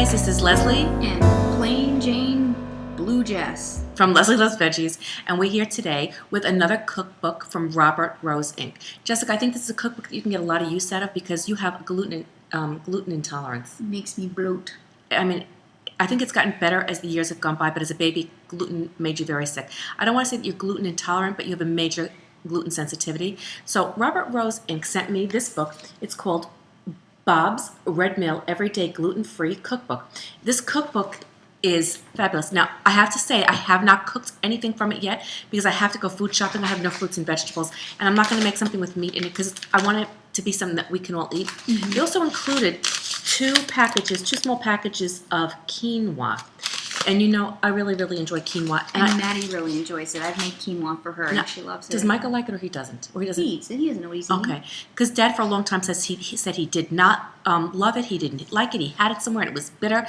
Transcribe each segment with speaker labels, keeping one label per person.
Speaker 1: guys, this is Leslie
Speaker 2: and Plain Jane Blue Jess
Speaker 1: from Leslie Loves Veggies, and we're here today with another cookbook from Robert Rose Inc. Jessica, I think this is a cookbook that you can get a lot of use out of because you have gluten intolerance.
Speaker 2: It makes me bloat.
Speaker 1: I mean, I think it's gotten better as the years have gone by, but as a baby, gluten made you very sick. I don't want to say that you're gluten intolerant, but you have a major gluten sensitivity. So Robert Rose Inc. sent me this book. It's called Bob's Red Mill Everyday Gluten-Free Cookbook. This cookbook is fabulous. Now, I have to say, I have not cooked anything from it yet because I have to go food shopping. I have no fruits and vegetables, and I'm not going to make something with meat in it because I want it to be something that we can all eat.
Speaker 2: Mm-hmm.
Speaker 1: He also included two small packages of quinoa. And you know, I really, really enjoy quinoa.
Speaker 2: And Maddie really enjoys it. I've made quinoa for her, and she loves it.
Speaker 1: Does Michael like it, or he doesn't? Or he doesn't?
Speaker 2: He eats it. He doesn't know what he's eating.
Speaker 1: Okay. Because Dad, for a long time, he said he did not love it. He didn't like it. He had it somewhere, and it was bitter.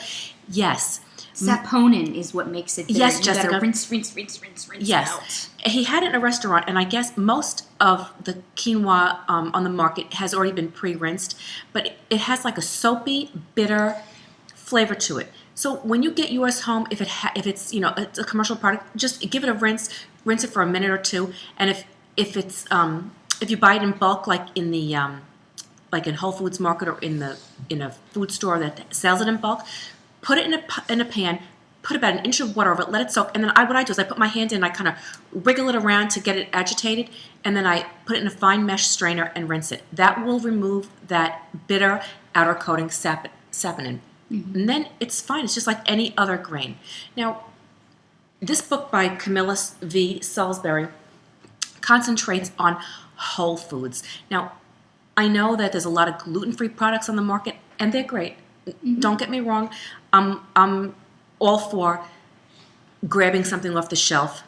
Speaker 1: Yes.
Speaker 2: Saponin is what makes it bitter.
Speaker 1: Yes, Jessica.
Speaker 2: You gotta rinse
Speaker 1: yes.
Speaker 2: out.
Speaker 1: He had it in a restaurant, and I guess most of the quinoa on the market has already been pre-rinsed, but it has like a soapy, bitter flavor to it. So when you get yours home, if it's it's a commercial product, just give it a rinse it for a minute or two, and if you buy it in bulk, like in the like in Whole Foods Market or in a food store that sells it in bulk, put it in a pan, put about an inch of water over it, let it soak, and then what I do is I put my hand in, and I kind of wriggle it around to get it agitated, and then I put it in a fine mesh strainer and rinse it. That will remove that bitter outer coating saponin. Mm-hmm. And then it's fine. It's just like any other grain. Now, this book by Camilla V. Salisbury concentrates on whole foods. Now, I know that there's a lot of gluten-free products on the market, and they're great. Mm-hmm. Don't get me wrong. I'm all for grabbing something off the shelf.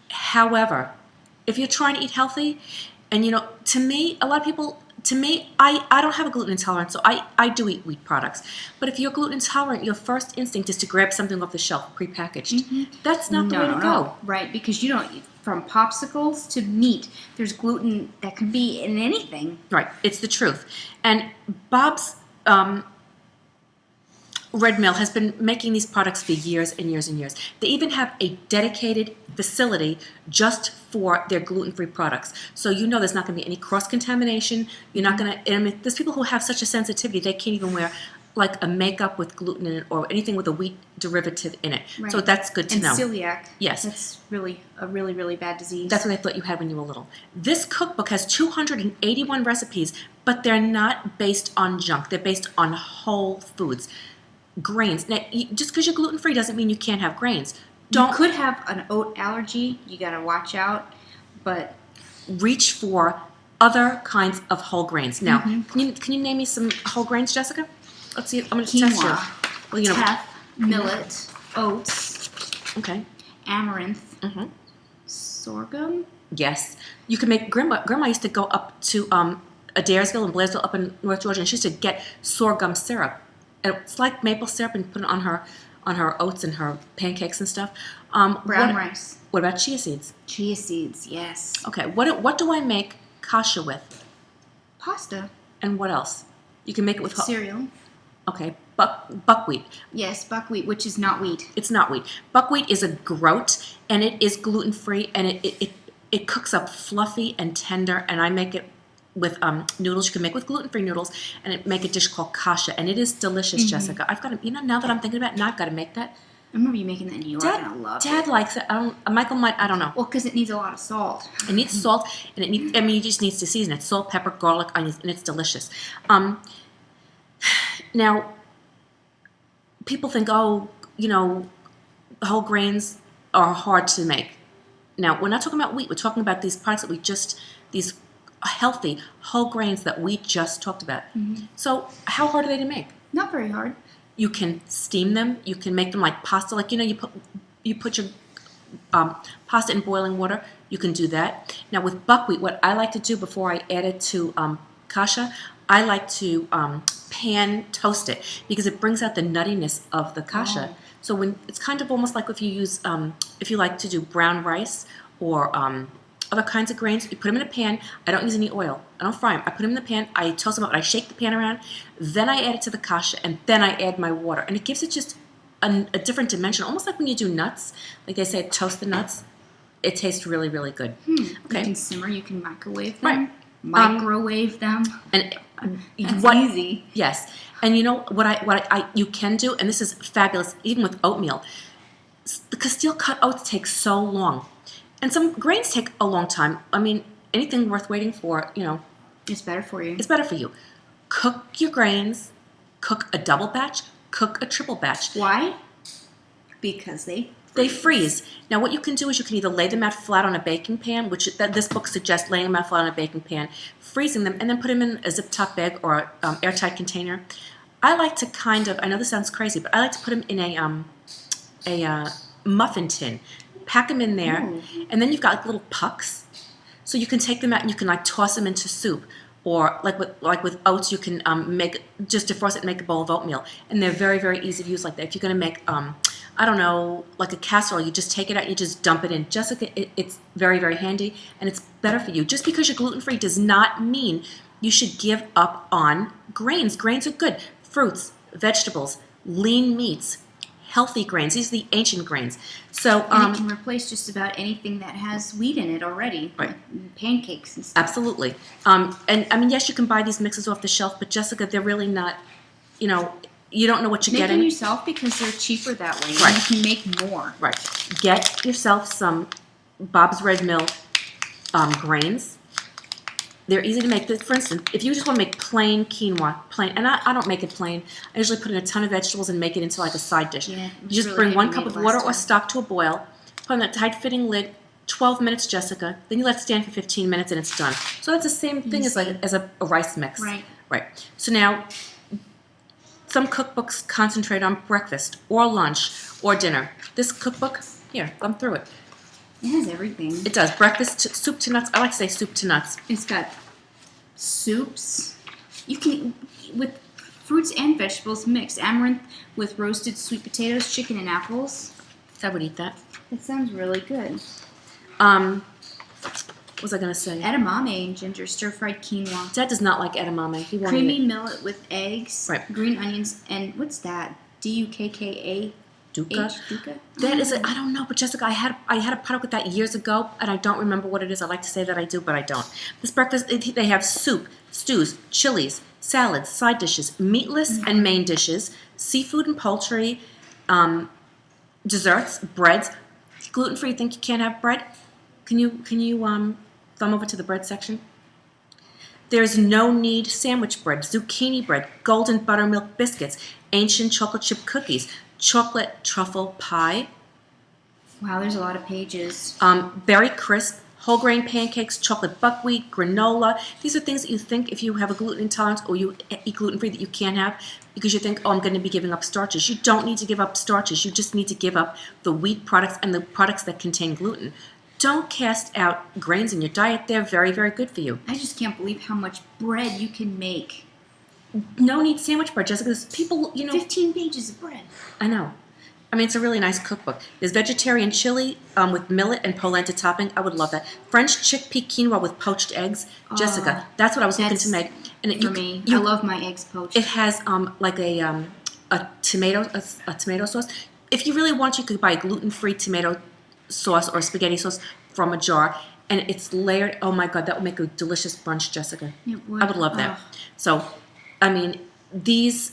Speaker 1: However, if you're trying to eat healthy, and to me, I don't have a gluten intolerance, so I do eat wheat products. But if you're gluten intolerant, your first instinct is to grab something off the shelf, prepackaged. Mm-hmm. That's not the way to go.
Speaker 2: No. Right, because you don't eat from popsicles to meat. There's gluten that can be in anything.
Speaker 1: Right, it's the truth. And Bob's Red Mill has been making these products for years and years and years. They even have a dedicated facility just for their gluten-free products. So there's not going to be any cross-contamination. You're not going to, there's people who have such a sensitivity, they can't even wear like a makeup with gluten in it or anything with a wheat derivative in it.
Speaker 2: Right.
Speaker 1: So that's good to know.
Speaker 2: And celiac.
Speaker 1: Yes.
Speaker 2: That's really a really, really bad disease.
Speaker 1: That's what I thought you had when you were little. This cookbook has 281 recipes, but they're not based on junk. They're based on whole foods. Grains. Now, just because you're gluten-free doesn't mean you can't have grains.
Speaker 2: You could have an oat allergy. You got to watch out, but
Speaker 1: reach for other kinds of whole grains. Now, can you name me some whole grains, Jessica? Let's see. I'm going to test you.
Speaker 2: Well, teff, millet, oats.
Speaker 1: Okay.
Speaker 2: Amaranth. Mm-hmm. Sorghum.
Speaker 1: Yes, you can make. Grandma used to go up to Adairsville and Blairsville up in North Georgia, and she used to get sorghum syrup. It's like maple syrup, and put it on her oats and her pancakes and stuff.
Speaker 2: Brown rice.
Speaker 1: What about chia seeds?
Speaker 2: Chia seeds, yes.
Speaker 1: Okay. What do I make kasha with?
Speaker 2: Pasta.
Speaker 1: And what else? You can make it with
Speaker 2: cereal.
Speaker 1: Okay. Buckwheat.
Speaker 2: Yes, buckwheat, which is not wheat.
Speaker 1: It's not wheat. Buckwheat is a groat, and it is gluten-free, and it cooks up fluffy and tender, and I make it with noodles. You can make with gluten-free noodles, and make a dish called kasha, and it is delicious, Jessica. I've got to, now that I'm thinking about it, now I've got to make that.
Speaker 2: I remember you making that in New York, and I love it.
Speaker 1: Dad likes it. Michael might, I don't know.
Speaker 2: Well, because it needs a lot of salt.
Speaker 1: It needs salt, and it just needs to season it. Salt, pepper, garlic, onions, and it's delicious. Now, people think, whole grains are hard to make. Now, we're not talking about wheat. We're talking about these products that these healthy whole grains that we just talked about. Mm-hmm. So how hard are they to make?
Speaker 2: Not very hard.
Speaker 1: You can steam them. You can make them like pasta. Like you put your pasta in boiling water. You can do that. Now with buckwheat, what I like to do before I add it to kasha, I like to pan toast it because it brings out the nuttiness of the kasha. Oh. So when it's kind of almost like if you use if you like to do brown rice or other kinds of grains. You put them in a pan. I don't use any oil. I don't fry them. I put them in the pan. I toast them up. I shake the pan around. Then I add it to the kasha, and then I add my water. And it gives it just a different dimension, almost like when you do nuts. Like they say, toast the nuts. It tastes really, really good.
Speaker 2: Okay. You can simmer. You can microwave them.
Speaker 1: Right.
Speaker 2: Microwave them.
Speaker 1: And
Speaker 2: That's
Speaker 1: what,
Speaker 2: easy.
Speaker 1: Yes. And you know what I you can do, and this is fabulous, even with oatmeal. The Castile cut oats take so long. And some grains take a long time. I mean, anything worth waiting for,
Speaker 2: It's better for you.
Speaker 1: it's better for you. Cook your grains, cook a double batch, cook a triple batch.
Speaker 2: Why? Because
Speaker 1: They freeze. Now, what you can do is you can either lay them out flat on a baking pan, which this book suggests laying them out flat on a baking pan, freezing them, and then put them in a zip-top bag or airtight container. I like to I know this sounds crazy, but I like to put them in a muffin tin. Pack them in there, and then you've got like little pucks. So you can take them out and you can like toss them into soup. Or like with oats, you can just defrost it and make a bowl of oatmeal. And they're very, very easy to use like that. If you're going to make, I don't know, like a casserole, you just take it out and you just dump it in. It's very, very handy, and it's better for you. Just because you're gluten-free does not mean you should give up on grains. Grains are good. Fruits, vegetables, lean meats, healthy grains. These are the ancient grains. So
Speaker 2: and it can replace just about anything that has wheat in it already.
Speaker 1: Right.
Speaker 2: Like pancakes and stuff.
Speaker 1: Absolutely. And I mean, yes, you can buy these mixes off the shelf, but Jessica, they're really not, you don't know what you're
Speaker 2: Make
Speaker 1: getting.
Speaker 2: them yourself because they're cheaper that way.
Speaker 1: Right.
Speaker 2: And you can make more.
Speaker 1: Right. Get yourself some Bob's Red Mill grains. They're easy to make. For instance, if you just want to make plain quinoa, and I don't make it plain. I usually put in a ton of vegetables and make it into like a side dish.
Speaker 2: Yeah,
Speaker 1: You just
Speaker 2: really
Speaker 1: bring 1
Speaker 2: heavy
Speaker 1: cup
Speaker 2: made
Speaker 1: of water
Speaker 2: last
Speaker 1: or
Speaker 2: time.
Speaker 1: stock to a boil, put on that tight-fitting lid, 12 minutes, Jessica. Then you let it stand for 15 minutes and it's done. So that's the same thing as a rice mix.
Speaker 2: Right.
Speaker 1: Right. So now, some cookbooks concentrate on breakfast or lunch or dinner. This cookbook, here, thumb through it.
Speaker 2: It has everything.
Speaker 1: It does. Breakfast, soup to nuts. I like to say soup to nuts.
Speaker 2: It's got soups. You can, with fruits and vegetables mixed. Amaranth with roasted sweet potatoes, chicken, and apples.
Speaker 1: I would eat that.
Speaker 2: That sounds really good.
Speaker 1: What was I going to say?
Speaker 2: Edamame and ginger, stir-fried quinoa.
Speaker 1: Dad does not like edamame. He won't
Speaker 2: Creamy
Speaker 1: eat it.
Speaker 2: millet with eggs,
Speaker 1: Right.
Speaker 2: green onions, and what's that? Dukka?
Speaker 1: Dukkha.
Speaker 2: Dukkha?
Speaker 1: That is I don't know, but Jessica, I had a product with that years ago, and I don't remember what it is. I like to say that I do, but I don't. This breakfast, they have soup, stews, chilies, salads, side dishes, meatless and main dishes, seafood and poultry, desserts, breads. Gluten-free. Think you can't have bread? Can you thumb over to the bread section? There's no need sandwich bread, zucchini bread, golden buttermilk biscuits, ancient chocolate chip cookies, chocolate truffle pie,
Speaker 2: Wow, there's a lot of pages.
Speaker 1: berry crisp, whole grain pancakes, chocolate buckwheat, granola. These are things that you think if you have a gluten intolerance or you eat gluten-free that you can't have because you think, oh, I'm going to be giving up starches. You don't need to give up starches. You just need to give up the wheat products and the products that contain gluten. Don't cast out grains in your diet. They're very, very good for you.
Speaker 2: I just can't believe how much bread you can make.
Speaker 1: No need sandwich bread, Jessica. There's people,
Speaker 2: 15 pages of bread.
Speaker 1: I know. I mean, it's a really nice cookbook. There's vegetarian chili with millet and polenta topping. I would love that. French chickpea quinoa with poached eggs. Jessica, that's what I was looking to make. And
Speaker 2: For me, I love my eggs poached.
Speaker 1: It has like a tomato sauce. If you really want, you could buy a gluten-free tomato sauce or spaghetti sauce from a jar, and it's layered. Oh my God, that would make a delicious brunch, Jessica.
Speaker 2: It would.
Speaker 1: I would love that.
Speaker 2: Oh.
Speaker 1: So, I mean, there's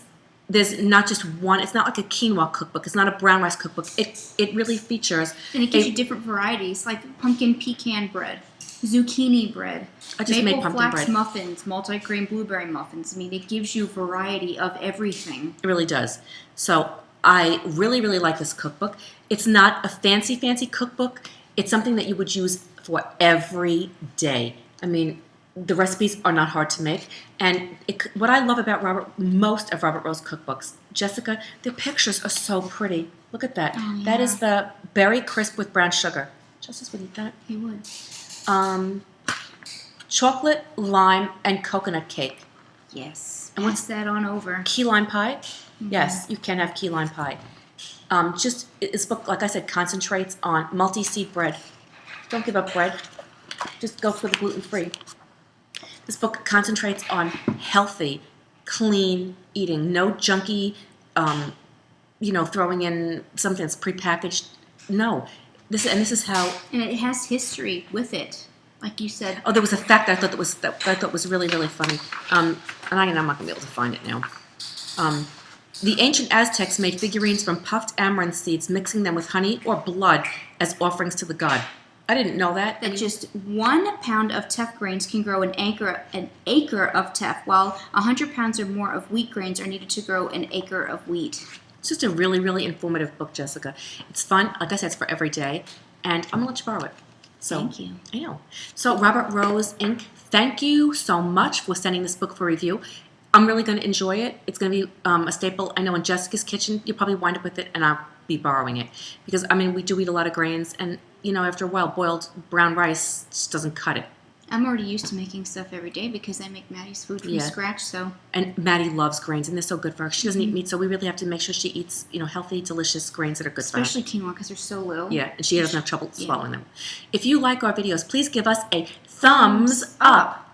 Speaker 1: not just one. It's not like a quinoa cookbook. It's not a brown rice cookbook. It really features.
Speaker 2: And it gives you different varieties, like pumpkin pecan bread, zucchini bread,
Speaker 1: I just made pumpkin
Speaker 2: flax
Speaker 1: bread.
Speaker 2: muffins, multi-grain blueberry muffins. I mean, it gives you variety of everything.
Speaker 1: It really does. So I really, really like this cookbook. It's not a fancy cookbook. It's something that you would use for every day. I mean, the recipes are not hard to make. And what I love about most of Robert Rose cookbooks, Jessica, the pictures are so pretty. Look at that.
Speaker 2: Oh, yeah.
Speaker 1: That is the berry crisp with brown sugar. Justice would eat that.
Speaker 2: He would.
Speaker 1: Chocolate, lime, and coconut cake.
Speaker 2: Yes.
Speaker 1: And
Speaker 2: Pass that on over.
Speaker 1: Key lime pie? Yes, you can have key lime pie. This book, like I said, concentrates on multi-seed bread. Don't give up bread. just go for the gluten-free. This book concentrates on healthy, clean eating. No junky, throwing in something that's prepackaged. No. This is how.
Speaker 2: And it has history with it, like you said.
Speaker 1: Oh, there was a fact I thought was really, really funny. And I'm not gonna be able to find it now. The ancient Aztecs made figurines from puffed amaranth seeds, mixing them with honey or blood as offerings to the god. I didn't know that.
Speaker 2: That just 1 pound of teff grains can grow an acre of teff, while 100 pounds or more of wheat grains are needed to grow an acre of wheat.
Speaker 1: It's just a really, really informative book, Jessica. It's fun. Like I said, it's for every day. And I'm going to let you borrow it. So,
Speaker 2: Thank you.
Speaker 1: I know. So, Robert Rose Inc., thank you so much for sending this book for review. I'm really going to enjoy it. It's going to be a staple. I know in Jessica's kitchen, you'll probably wind up with it, and I'll be borrowing it. Because, we do eat a lot of grains, and, after a while, boiled brown rice just doesn't cut it.
Speaker 2: I'm already used to making stuff every day because I make Maddie's food from scratch, so.
Speaker 1: And Maddie loves grains, and they're so good for her. She doesn't eat meat, so we really have to make sure she eats, healthy, delicious grains that are good for her.
Speaker 2: Especially quinoa because they're so little.
Speaker 1: Yeah, and she doesn't have trouble swallowing them. If you like our videos, please give us a thumbs up.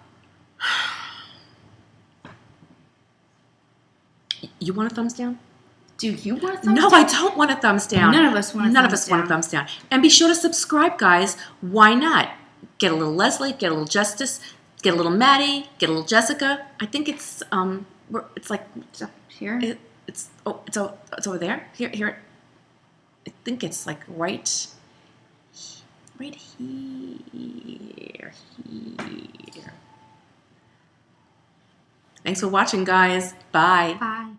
Speaker 1: You want a thumbs down?
Speaker 2: Do you want a thumbs down?
Speaker 1: No, I don't want a thumbs down.
Speaker 2: None of us want a thumbs down.
Speaker 1: None of us want a thumbs down. And be sure to subscribe, guys. Why not? Get a little Leslie, get a little Justice, get a little Maddie, get a little Jessica. I think it's it's like
Speaker 2: It's up here.
Speaker 1: It's over there. Here. I think it's like right here. Thanks for watching, guys. Bye.
Speaker 2: Bye.